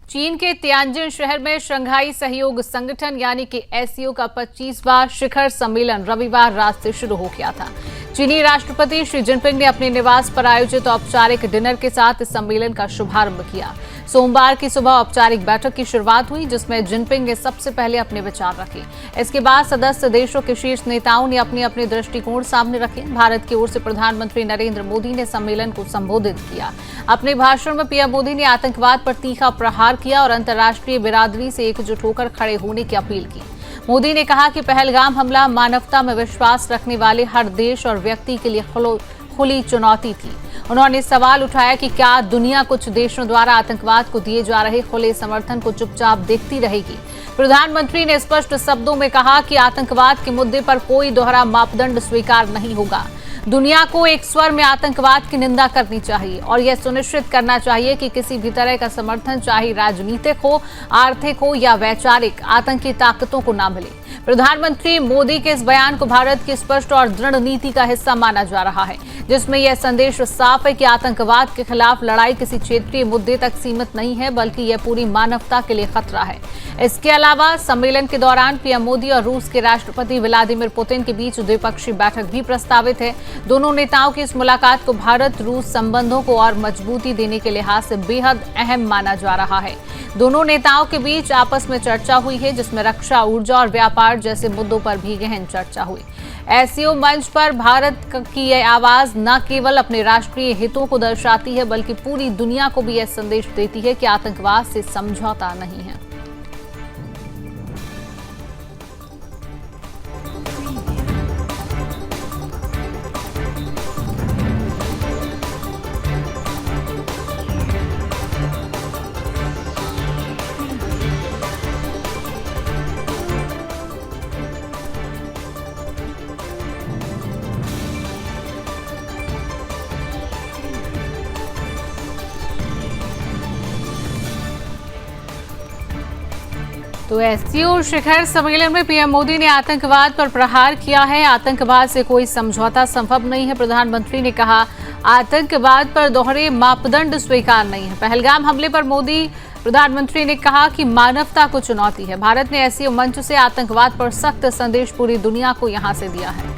चीन के तियानजिन शहर में शंघाई सहयोग संगठन यानी कि एससीओ का 25वां शिखर सम्मेलन रविवार रात से शुरू हो गया था। चीनी राष्ट्रपति शी जिनपिंग ने अपने निवास पर आयोजित औपचारिक डिनर के साथ इस सम्मेलन का शुभारंभ किया। सोमवार की सुबह औपचारिक बैठक की शुरुआत हुई, जिसमें जिनपिंग ने सबसे पहले अपने विचार रखे। इसके बाद सदस्य देशों के शीर्ष नेताओं ने अपने अपने दृष्टिकोण सामने रखे। भारत की ओर से प्रधानमंत्री नरेंद्र मोदी ने सम्मेलन को संबोधित किया। अपने भाषण में पीएम मोदी ने आतंकवाद पर तीखा प्रहार किया और अंतर्राष्ट्रीय बिरादरी से एकजुट होकर खड़े होने की अपील की। मोदी ने कहा कि पहलगाम हमला मानवता में विश्वास रखने वाले हर देश और व्यक्ति के लिए खुली चुनौती थी। उन्होंने सवाल उठाया कि क्या दुनिया कुछ देशों द्वारा आतंकवाद को दिए जा रहे खुले समर्थन को चुपचाप देखती रहेगी। प्रधानमंत्री ने स्पष्ट शब्दों में कहा कि आतंकवाद के मुद्दे पर कोई दोहरा मापदंड स्वीकार नहीं होगा। दुनिया को एक स्वर में आतंकवाद की निंदा करनी चाहिए और यह सुनिश्चित करना चाहिए कि किसी भी तरह का समर्थन, चाहे राजनीतिक हो, आर्थिक हो या वैचारिक, आतंकी ताकतों को ना मिले। प्रधानमंत्री मोदी के इस बयान को भारत की स्पष्ट और दृढ़ नीति का हिस्सा माना जा रहा है, जिसमें यह संदेश साफ है कि आतंकवाद के खिलाफ लड़ाई किसी क्षेत्रीय मुद्दे तक सीमित नहीं है, बल्कि यह पूरी मानवता के लिए खतरा है। इसके अलावा सम्मेलन के दौरान पीएम मोदी और रूस के राष्ट्रपति व्लादिमीर पुतिन के बीच द्विपक्षीय बैठक भी प्रस्तावित है। दोनों नेताओं की इस मुलाकात को भारत रूस संबंधों को और मजबूती देने के लिहाज से बेहद अहम माना जा रहा है। दोनों नेताओं के बीच आपस में चर्चा हुई है, जिसमें रक्षा, ऊर्जा और व्यापार जैसे मुद्दों पर भी गहन चर्चा हुई। एससीओ मंच पर भारत की यह आवाज न केवल अपने राष्ट्रीय हितों को दर्शाती है, बल्कि पूरी दुनिया को भी यह संदेश देती है कि आतंकवाद से समझौता नहीं है। तो एससीओ शिखर सम्मेलन में पीएम मोदी ने आतंकवाद पर प्रहार किया है। आतंकवाद से कोई समझौता संभव नहीं है। प्रधानमंत्री ने कहा, आतंकवाद पर दोहरे मापदंड स्वीकार नहीं है। पहलगाम हमले पर प्रधानमंत्री ने कहा कि मानवता को चुनौती है। भारत ने एससीओ मंच से आतंकवाद पर सख्त संदेश पूरी दुनिया को यहां से दिया है।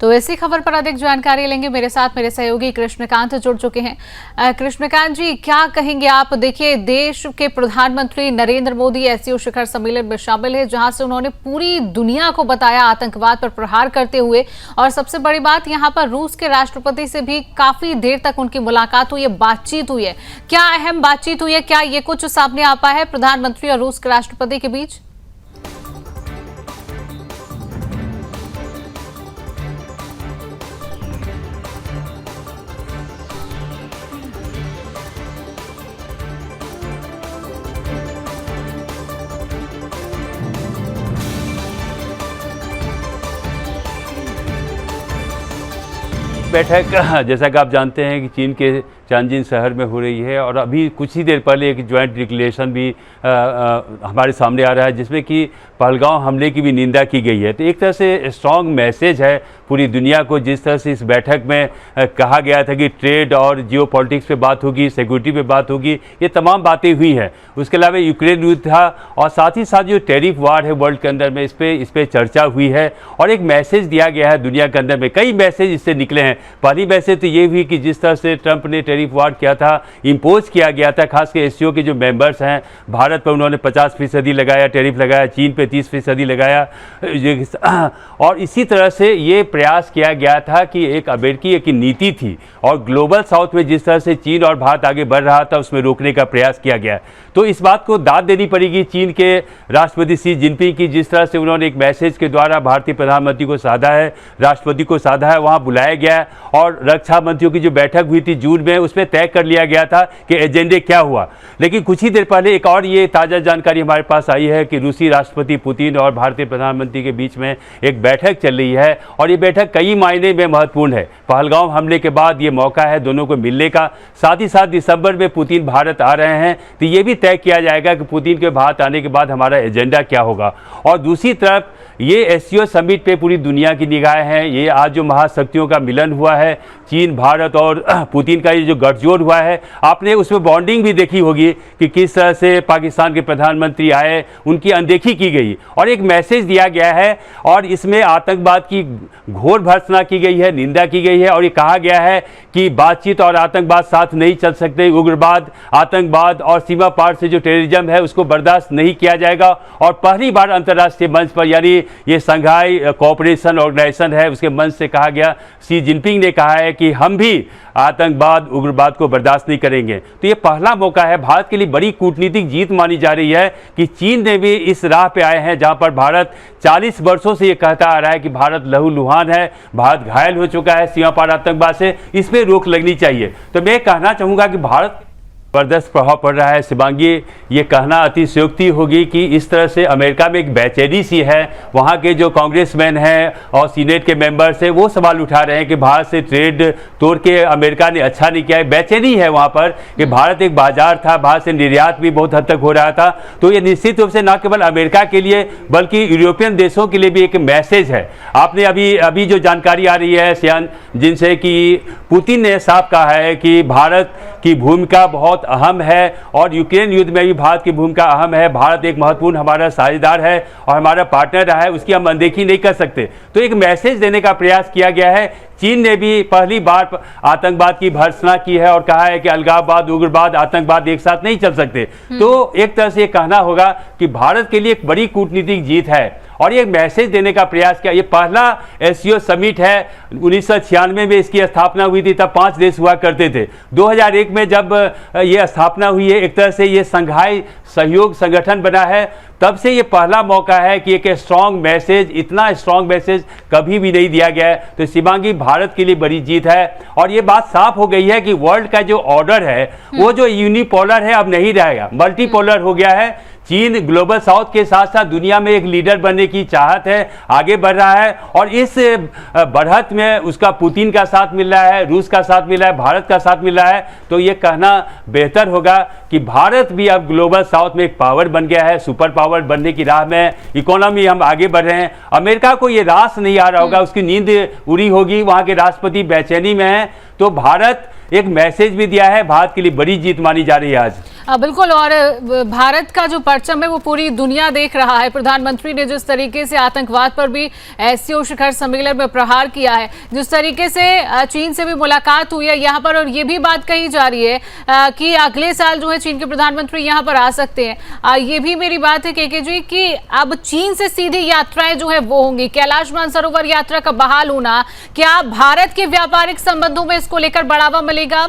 तो इसी खबर पर अधिक जानकारी लेंगे। मेरे साथ मेरे सहयोगी कृष्णकांत जुड़ चुके हैं। कृष्णकांत जी, क्या कहेंगे आप? देखिए, देश के प्रधानमंत्री नरेंद्र मोदी एससीओ शिखर सम्मेलन में शामिल है, जहां से उन्होंने पूरी दुनिया को बताया आतंकवाद पर प्रहार करते हुए। और सबसे बड़ी बात, यहां पर रूस के राष्ट्रपति से भी काफी देर तक उनकी मुलाकात हुई है, बातचीत हुई है। क्या अहम बातचीत हुई है? क्या ये कुछ सामने आ पाया है प्रधानमंत्री और रूस के राष्ट्रपति के बीच? बैठक जैसा कि आप जानते हैं कि चीन के तियानजिन शहर में हो रही है और अभी कुछ ही देर पहले एक ज्वाइंट डिक्लेरेशन भी हमारे सामने आ रहा है, जिसमें कि पहलगाम हमले की भी निंदा की गई है। तो एक तरह से स्ट्रॉन्ग मैसेज है पूरी दुनिया को। जिस तरह से इस बैठक में कहा गया था कि ट्रेड और जियोपॉलिटिक्स पे बात होगी, सिक्योरिटी पे बात होगी, ये तमाम बातें हुई हैं। उसके अलावा यूक्रेन युद्ध था और साथ ही साथ जो टैरिफ वार है वर्ल्ड के अंदर में, इस पे चर्चा हुई है और एक मैसेज दिया गया है दुनिया के अंदर में। कई मैसेज इससे निकले हैं। पहली मैसेज तो ये हुई कि जिस तरह से ट्रंप ने टैरिफ वार किया था, इम्पोज किया गया था, खासकर एससीओ के जो मेंबर्स हैं, भारत पर उन्होंने 50% लगाया टैरिफ लगाया, चीन पे 30% लगाया। और इसी तरह से ये प्रयास किया गया था कि एक अमेरिकी की नीति थी और ग्लोबल साउथ में जिस तरह से चीन और भारत आगे बढ़ रहा था, उसमें रोकने का प्रयास किया गया। तो इस बात को दाद देनी पड़ेगी चीन के राष्ट्रपति शी जिनपिंग की, जिस तरह से उन्होंने एक मैसेज के द्वारा भारतीय प्रधानमंत्री को साधा है, राष्ट्रपति को साधा है, वहाँ बुलाया गया है। और रक्षा मंत्रियों की जो बैठक हुई थी जून में, उसमें तय कर लिया गया था कि एजेंडे क्या हुआ। लेकिन कुछ ही देर पहले एक और ये ताज़ा जानकारी हमारे पास आई है कि रूसी राष्ट्रपति पुतिन और भारतीय प्रधानमंत्री के बीच में एक बैठक चल रही है और ये बैठक कई मायने में महत्वपूर्ण है। पहलगाम हमले के बाद ये मौका है दोनों को मिलने का। साथ ही साथ दिसंबर में पुतिन भारत आ रहे हैं, तो ये भी तय किया जाएगा कि पुतिन के भारत आने के बाद हमारा एजेंडा क्या होगा। और दूसरी तरफ ये एससीओ समिट पे पूरी दुनिया की निगाहें हैं। ये आज जो महाशक्तियों का मिलन हुआ है, चीन, भारत और पुतिन का ये जो गठजोड़ हुआ है, आपने उसमें बॉन्डिंग भी देखी होगी कि किस तरह से पाकिस्तान के प्रधानमंत्री आए, उनकी अनदेखी की गई और एक मैसेज दिया गया है और इसमें आतंकवाद की घोर भर्त्सना की गई है, निंदा की गई है और ये कहा गया है कि बातचीत और आतंकवाद साथ नहीं चल सकते। उग्रवाद, आतंकवाद और सीमा पार से जो टेररिज्म है उसको बर्दाश्त नहीं किया जाएगा। और पहली बार अंतर्राष्ट्रीय मंच पर, यानी ये शंघाई कोऑपरेशन ऑर्गेनाइजेशन है, उसके मंच से कहा गया, शी जिनपिंग ने कहा है कि हम भी आतंकवाद, उग्रवाद को बर्दाश्त नहीं करेंगे। तो ये पहला मौका है, भारत के लिए बड़ी कूटनीतिक जीत मानी जा रही है कि चीन ने भी इस राह पे आए हैं जहां पर भारत 40 वर्षों से ये कहता आ रहा है कि भारत लहूलुहान है, भारत घायल हो चुका है सीमा पार आतंकवाद से, इस पे रोक लगनी चाहिए। तो मैं कहना चाहूँगा कि भारत जबरदस्त प्रभाव पड़ रहा है। शिवांगी, ये कहना अतिशयोक्ति होगी कि इस तरह से अमेरिका में एक बेचैनी सी है, वहाँ के जो कांग्रेसमैन हैं और सीनेट के मेंबर्स हैं वो सवाल उठा रहे हैं कि भारत से ट्रेड तोड़ के अमेरिका ने अच्छा नहीं किया है। बेचैनी है वहाँ पर कि भारत एक बाजार था, भारत से निर्यात भी बहुत हद तक हो रहा था। तो ये निश्चित रूप से न केवल अमेरिका के लिए बल्कि यूरोपियन देशों के लिए भी एक मैसेज है। आपने अभी जो जानकारी आ रही है सियान जिनसे कि पुतिन ने साफ कहा है कि भारत की भूमिका बहुत अहम है और यूक्रेन युद्ध में भी भारत की भूमिका अहम है। भारत एक महत्वपूर्ण हमारा साझेदार है और हमारा पार्टनर रहा है, उसकी हम अनदेखी नहीं कर सकते। तो एक मैसेज देने का प्रयास किया गया है। चीन ने भी पहली बार आतंकवाद की भर्त्सना की है और कहा है कि अलगाववाद, उग्रवाद, आतंकवाद एक साथ नहीं चल सकते। तो एक तरह से ये कहना होगा कि भारत के लिए एक बड़ी कूटनीतिक जीत है और ये मैसेज देने का प्रयास किया। ये पहला एससीओ समिट है, 1996 में इसकी स्थापना हुई थी, तब 5 देश हुआ करते थे। 2001 में जब ये स्थापना हुई है, एक तरह से ये शंघाई सहयोग संगठन बना है, तब से ये पहला मौका है कि एक स्ट्रॉन्ग मैसेज, इतना स्ट्रॉन्ग मैसेज कभी भी नहीं दिया गया है। तो शिवांगी, भारत के लिए बड़ी जीत है और ये बात साफ हो गई है कि वर्ल्ड का जो ऑर्डर है वो जो यूनिपोलर है अब नहीं रहेगा, मल्टीपोलर हो गया है। चीन ग्लोबल साउथ के साथ साथ दुनिया में एक लीडर बनने की चाहत है, आगे बढ़ रहा है और इस बढ़त में उसका पुतिन का साथ मिल रहा है, रूस का साथ मिल रहा है, भारत का साथ मिल रहा है। तो ये कहना बेहतर होगा कि भारत भी अब ग्लोबल साउथ में एक पावर बन गया है, सुपर पावर बनने की राह में, इकोनॉमी हम आगे बढ़ रहे हैं। अमेरिका को ये रास नहीं आ रहा होगा, उसकी नींद उड़ी होगी, वहाँ के राष्ट्रपति बेचैनी में हैं। तो भारत एक मैसेज भी दिया है, भारत के लिए बड़ी जीत मानी जा रही है आज। बिल्कुल, और भारत का जो परचम है वो पूरी दुनिया देख रहा है। प्रधानमंत्री ने जिस तरीके से आतंकवाद पर भी एससीओ शिखर सम्मेलन में प्रहार किया है, जिस तरीके से चीन से भी मुलाकात हुई है यहाँ पर, और ये भी बात कही जा रही है कि अगले साल जो है चीन के प्रधानमंत्री यहाँ पर आ सकते हैं। ये भी मेरी बात है केके जी कि अब चीन से सीधी यात्राएं जो है वो होंगी। कैलाश मानसरोवर यात्रा का बहाल होना, क्या भारत के व्यापारिक संबंधों में इसको लेकर बढ़ावा मिलेगा?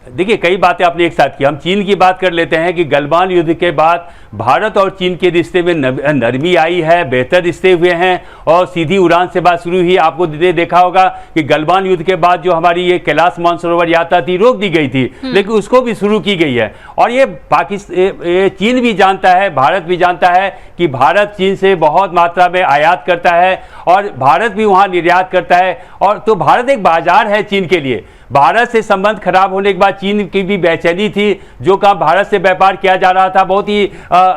देखिए, कई बातें आपने एक साथ की। हम चीन की बात कर लेते हैं कि गलवान युद्ध के बाद भारत और चीन के रिश्ते में नरमी आई है, बेहतर रिश्ते हुए हैं और सीधी उड़ान से बात शुरू हुई। आपको देखा होगा कि गलवान युद्ध के बाद जो हमारी ये कैलाश मानसरोवर यात्रा थी रोक दी गई थी, लेकिन उसको भी शुरू की गई है। और ये चीन भी जानता है, भारत भी जानता है कि भारत चीन से बहुत मात्रा में आयात करता है और भारत भी वहाँ निर्यात करता है। और तो भारत एक बाजार है चीन के लिए। भारत से संबंध खराब होने के बाद चीन की भी बेचैनी थी। जो काम भारत से व्यापार किया जा रहा था, बहुत ही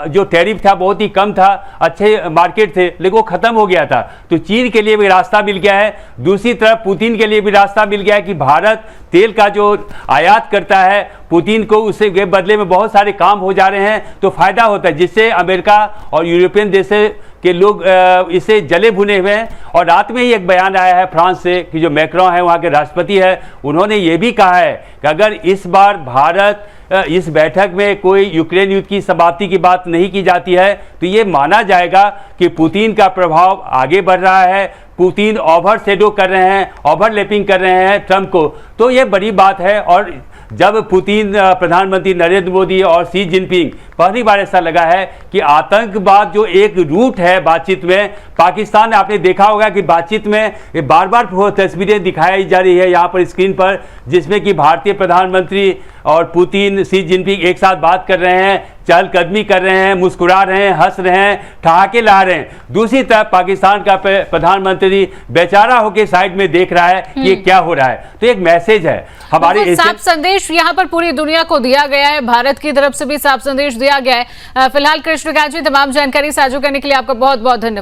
जो टैरिफ था बहुत ही कम था, अच्छे मार्केट थे, लेकिन वो खत्म हो गया था। तो चीन के लिए भी रास्ता मिल गया है। दूसरी तरफ पुतिन के लिए भी रास्ता मिल गया है कि भारत तेल का जो आयात करता है, पुतिन को उससे बदले में बहुत सारे काम हो जा रहे हैं, तो फायदा होता है, जिससे अमेरिका और यूरोपियन देश के लोग इसे जले भुने हुए हैं। और रात में ही एक बयान आया है फ्रांस से कि जो मैक्रोन है वहाँ के राष्ट्रपति है, उन्होंने ये भी कहा है कि अगर इस बार भारत इस बैठक में कोई यूक्रेन युद्ध की समाप्ति की बात नहीं की जाती है तो ये माना जाएगा कि पुतिन का प्रभाव आगे बढ़ रहा है, पुतिन ओवरशैडो कर रहे हैं, ओवरलैपिंग कर रहे हैं ट्रंप को। तो ये बड़ी बात है। और जब पुतिन, प्रधानमंत्री नरेंद्र मोदी और शी जिनपिंग, पहली बार ऐसा लगा है कि आतंकवाद जो एक रूट है बातचीत में, पाकिस्तान, आपने देखा होगा कि बातचीत में बार बार तस्वीरें दिखाई जा रही है यहाँ पर स्क्रीन पर, जिसमें कि भारतीय प्रधानमंत्री और पुतिन, शी जिनपिंग एक साथ बात कर रहे हैं, चहलकदमी कर रहे हैं, मुस्कुरा रहे हैं, हंस रहे हैं, ठहाके ला रहे हैं। दूसरी तरफ पाकिस्तान का प्रधानमंत्री बेचारा होकर साइड में देख रहा है कि ये क्या हो रहा है। तो एक मैसेज है हमारे साफ संदेश यहाँ पर पूरी दुनिया को दिया गया है, भारत की तरफ से भी साफ संदेश दिया गया है। फिलहाल कृष्णकांत जी, तमाम जानकारी साझा करने के लिए आपका बहुत बहुत धन्यवाद।